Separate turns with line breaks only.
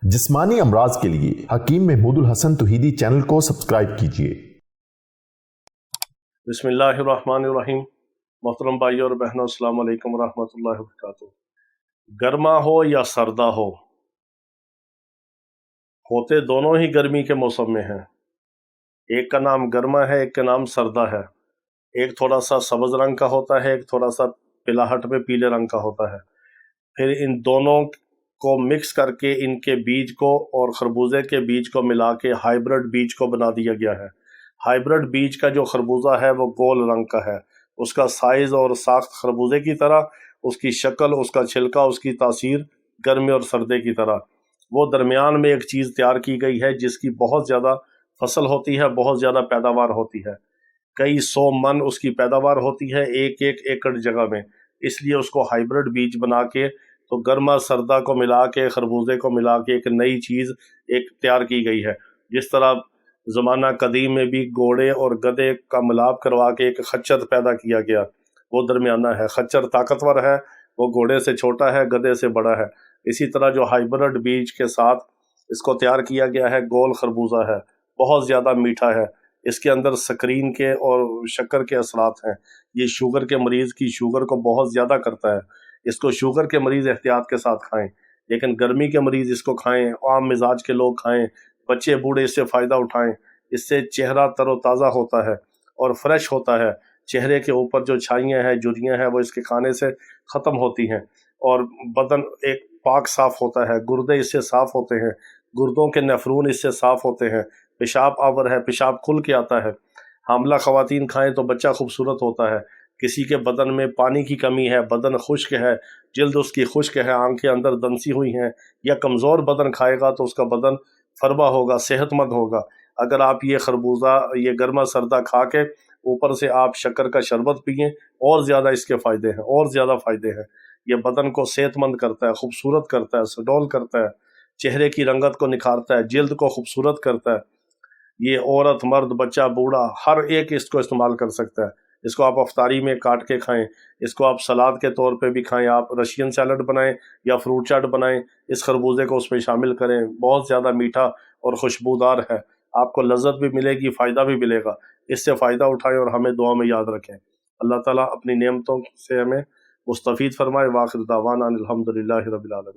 जिस्मानी अमराज के लिए हकीम महमूदुल हसन तौहीदी चैनल को सब्सक्राइब कीजिए।
बिस्मिल्लाहिर्रहमानिर्रहीम। मोहतरम भाई और बहनों, अस्सलाम वालेकुम रहमतुल्लाहि व बरकातुहू। गर्मा हो या सर्दा हो, होते दोनों ही गर्मी के मौसम में हैं। एक का नाम गर्मा है, एक का नाम सर्दा है। एक थोड़ा सा सब्ज रंग का होता है, एक थोड़ा सा पिलाहट में पीले रंग का होता है। फिर इन दोनों को मिक्स करके इनके बीज को और खरबूजे के बीज को मिला के हाइब्रिड बीज को बना दिया गया है। हाइब्रिड बीज का जो खरबूजा है वो गोल रंग का है, उसका साइज़ और साख्त खरबूजे की तरह, उसकी शक्ल, उसका छिलका, उसकी तासीर गर्मी और सर्दी की तरह। वो दरमियान में एक चीज़ तैयार की गई है जिसकी बहुत ज़्यादा फसल होती है, बहुत ज़्यादा पैदावार होती है। कई 100 मन उसकी पैदावार होती है एक एक एकड़ जगह में। इसलिए उसको हाइब्रिड बीज बना के तो गर्मा सर्दा को मिला के, खरबूजे को मिला के एक नई चीज़ एक तैयार की गई है। जिस तरह ज़माना कदीम में भी घोड़े और गधे का मिलाप करवा के एक खच्चर पैदा किया गया, वो दरमियाना है। खच्चर ताकतवर है, वो घोड़े से छोटा है, गधे से बड़ा है। इसी तरह जो हाइब्रिड बीज के साथ इसको तैयार किया गया है, गोल खरबूजा है, बहुत ज़्यादा मीठा है। इसके अंदर स्क्रीन के और शक्कर के असरात हैं। ये शुगर के मरीज़ की शुगर को बहुत ज़्यादा करता है। इसको शुगर के मरीज़ एहतियात के साथ खाएं, लेकिन गर्मी के मरीज़ इसको खाएं, आम मिजाज के लोग खाएं, बच्चे बूढ़े इससे फ़ायदा उठाएं। इससे चेहरा तरोताज़ा होता है और फ्रेश होता है। चेहरे के ऊपर जो छाइयाँ हैं, झुर्रियाँ हैं, वो इसके खाने से ख़त्म होती हैं और बदन एक पाक साफ़ होता है। गुर्दे इससे साफ़ होते हैं, गुर्दों के नफरून इससे साफ़ होते हैं। पेशाब आवर है, पेशाब खुल के आता है। हामला ख़वातीन खाएं तो बच्चा खूबसूरत होता है। किसी के बदन में पानी की कमी है, बदन खुश्क है, जल्द उसकी खुश्क है, आंखें अंदर दंसी हुई हैं, या कमज़ोर बदन खाएगा तो उसका बदन फरबा होगा, सेहतमंद होगा। अगर आप ये खरबूजा, ये गर्मा सर्दा खा के ऊपर से आप शक्कर का शरबत पिएं, और ज़्यादा इसके फ़ायदे हैं, और ज़्यादा फ़ायदे हैं। ये बदन को सेहतमंद करता है, खूबसूरत करता है, सुडौल करता है, चेहरे की रंगत को निखारता है, जल्द को खूबसूरत करता है। ये औरत, मर्द, बच्चा, बूढ़ा, हर एक इसको इस्तेमाल कर सकता है। इसको आप अफ्तारी में काट के खाएं, इसको आप सलाद के तौर पे भी खाएं, आप रशियन सैलड बनाएं या फ्रूट चाट बनाएं, इस खरबूजे को उसमें शामिल करें। बहुत ज़्यादा मीठा और खुशबूदार है, आपको लज्जत भी मिलेगी, फ़ायदा भी मिलेगा। इससे फ़ायदा उठाएं और हमें दुआ में याद रखें। अल्लाह ताला अपनी नेमतों से हमें मुस्तफ़ीद फरमाए। वाखिर दावाना अनिल हम्दुलिल्लाहि रब्बिल आलमीन।